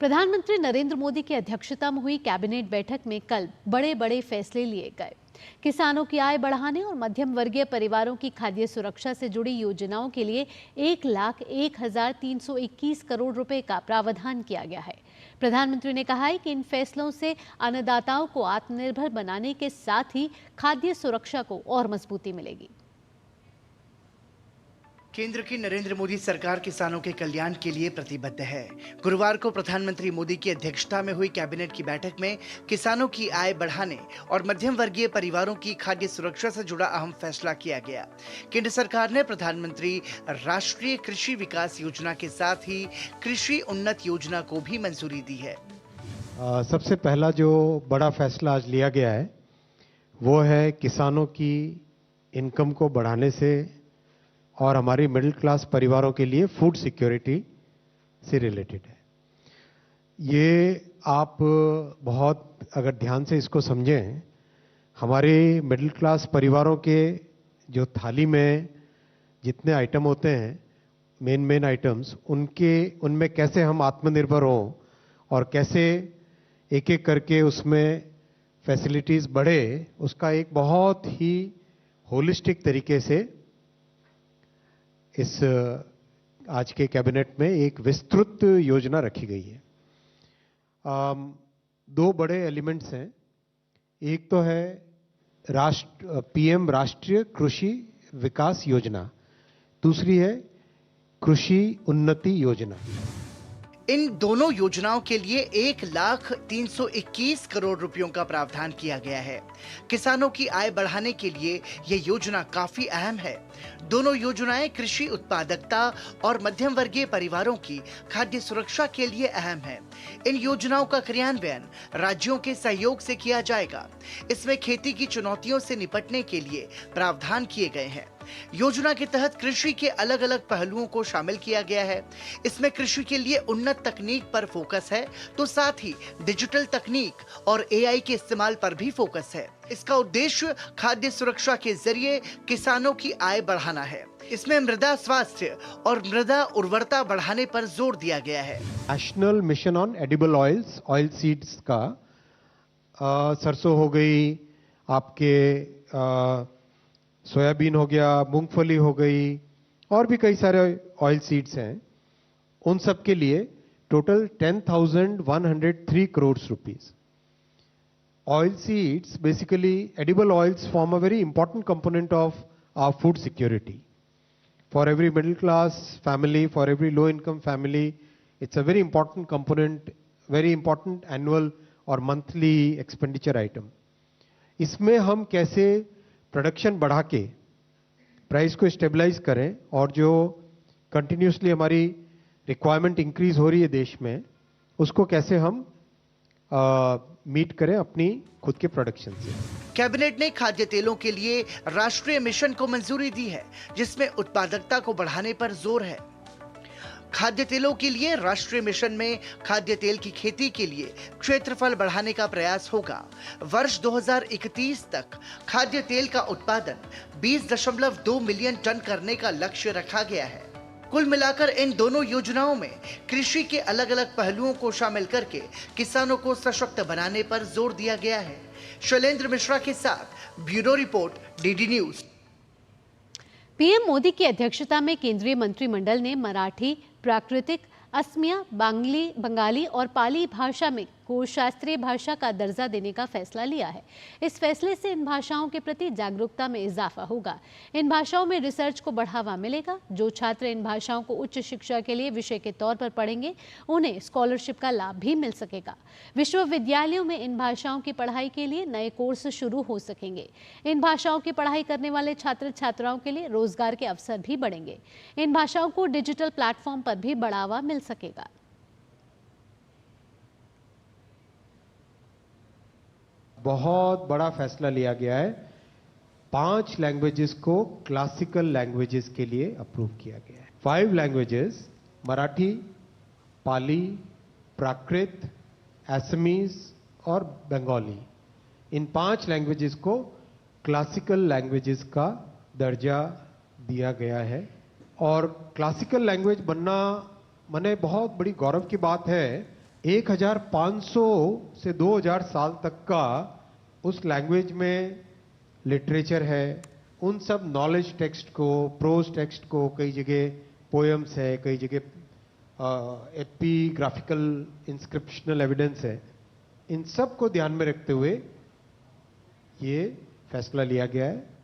प्रधानमंत्री नरेंद्र मोदी की अध्यक्षता में हुई कैबिनेट बैठक में कल बड़े बड़े फैसले लिए गए। किसानों की आय बढ़ाने और मध्यम वर्गीय परिवारों की खाद्य सुरक्षा से जुड़ी योजनाओं के लिए 1,01,321 करोड़ रुपए का प्रावधान किया गया है। प्रधानमंत्री ने कहा है कि इन फैसलों से अन्नदाताओं को आत्मनिर्भर बनाने के साथ ही खाद्य सुरक्षा को और मजबूती मिलेगी। केंद्र की नरेंद्र मोदी सरकार किसानों के कल्याण के लिए प्रतिबद्ध है। गुरुवार को प्रधानमंत्री मोदी की अध्यक्षता में हुई कैबिनेट की बैठक में किसानों की आय बढ़ाने और मध्यम वर्गीय परिवारों की खाद्य सुरक्षा से जुड़ा अहम फैसला किया गया। केंद्र सरकार ने प्रधानमंत्री राष्ट्रीय कृषि विकास योजना के साथ ही कृषि उन्नत योजना को भी मंजूरी दी है। सबसे पहला जो बड़ा फैसला आज लिया गया है वो है किसानों की इनकम को बढ़ाने से और हमारी मिडिल क्लास परिवारों के लिए फूड सिक्योरिटी से रिलेटेड है। ये आप बहुत अगर ध्यान से इसको समझें, हमारे मिडिल क्लास परिवारों के जो थाली में जितने आइटम होते हैं, मेन आइटम्स, उनमें कैसे हम आत्मनिर्भर हों और कैसे एक एक करके उसमें फैसिलिटीज बढ़े, उसका एक बहुत ही होलिस्टिक तरीके से इस आज के कैबिनेट में एक विस्तृत योजना रखी गई है। दो बड़े एलिमेंट्स हैं। एक तो है पीएम राष्ट्रीय कृषि विकास योजना, दूसरी है कृषि उन्नति योजना। इन दोनों योजनाओं के लिए 1,03,21 करोड़ रुपयों का प्रावधान किया गया है। किसानों की आय बढ़ाने के लिए यह योजना काफी अहम है। दोनों योजनाएं कृषि उत्पादकता और मध्यम वर्गीय परिवारों की खाद्य सुरक्षा के लिए अहम है। इन योजनाओं का क्रियान्वयन राज्यों के सहयोग से किया जाएगा। इसमें खेती की चुनौतियों से निपटने के लिए प्रावधान किए गए हैं। योजना के तहत कृषि के अलग अलग पहलुओं को शामिल किया गया है। इसमें कृषि के लिए उन्नत तकनीक पर फोकस है, तो साथ ही डिजिटल तकनीक और एआई के इस्तेमाल पर भी फोकस है। इसका उद्देश्य खाद्य सुरक्षा के जरिए किसानों की आय बढ़ाना है। इसमें मृदा स्वास्थ्य और मृदा उर्वरता बढ़ाने पर जोर दिया गया है। National mission on edible oils, oil seeds का सरसों हो गई, आपके सोयाबीन हो गया, मूंगफली हो गई, और भी कई सारे ऑयल सीड्स हैं। उन सब के लिए total 10,103 crore rupees. Oil seeds, basically edible oils, form a very important component of our food security. For every middle class family, for every low income family, it's a very important component, very important annual or monthly expenditure item. इसमें हम कैसे production बढ़ा के price को stabilise करें और जो continuously हमारी रिक्वायरमेंट इंक्रीज हो रही है देश में, उसको कैसे हम मीट करें अपनी खुद के प्रोडक्शन से। कैबिनेट ने खाद्य तेलों के लिए राष्ट्रीय मिशन को मंजूरी दी है, जिसमें उत्पादकता को बढ़ाने पर जोर है। खाद्य तेलों के लिए राष्ट्रीय मिशन में खाद्य तेल की खेती के लिए क्षेत्रफल बढ़ाने का प्रयास होगा। वर्ष 2031 तक खाद्य तेल का उत्पादन 20.2 मिलियन टन करने का लक्ष्य रखा गया है। कुल मिलाकर इन दोनों योजनाओं में कृषि के अलग अलग पहलुओं को शामिल करके किसानों को सशक्त बनाने पर जोर दिया गया है। शैलेंद्र मिश्रा के साथ bureau report, DD news. PM Modi की अध्यक्षता में केंद्रीय मंत्रिमंडल ने मराठी, प्राकृतिक, असमिया, बंगाली और पाली भाषा में को शास्त्रीय भाषा का दर्जा देने का फैसला लिया है। इस फैसले से इन भाषाओं के प्रति जागरूकता में इजाफा होगा। इन भाषाओं में रिसर्च को बढ़ावा मिलेगा। जो छात्र इन भाषाओं को उच्च शिक्षा के लिए विषय के तौर पर पढ़ेंगे, उन्हें स्कॉलरशिप का लाभ भी मिल सकेगा। विश्वविद्यालयों में इन भाषाओं की पढ़ाई के लिए नए कोर्स शुरू हो सकेंगे। इन भाषाओं की पढ़ाई करने वाले छात्र छात्राओं के लिए रोजगार के अवसर भी बढ़ेंगे। इन भाषाओं को डिजिटल प्लेटफॉर्म पर भी बढ़ावा मिल सकेगा। बहुत बड़ा फैसला लिया गया है। 5 लैंग्वेजेस को क्लासिकल लैंग्वेजेस के लिए अप्रूव किया गया है। 5 लैंग्वेजेस, मराठी, पाली, प्राकृत, असमीज और बंगाली, इन 5 लैंग्वेजेस को क्लासिकल लैंग्वेजेस का दर्जा दिया गया है। और क्लासिकल लैंग्वेज बनना माने बहुत बड़ी गौरव की बात है। 1500 से 2000 साल तक का उस लैंग्वेज में लिटरेचर है, उन सब नॉलेज टेक्स्ट को, प्रोज टेक्स्ट को, कई जगह पोएम्स है, कई जगह एपिग्राफिकल इंस्क्रिप्शनल एविडेंस है, इन सब को ध्यान में रखते हुए ये फैसला लिया गया है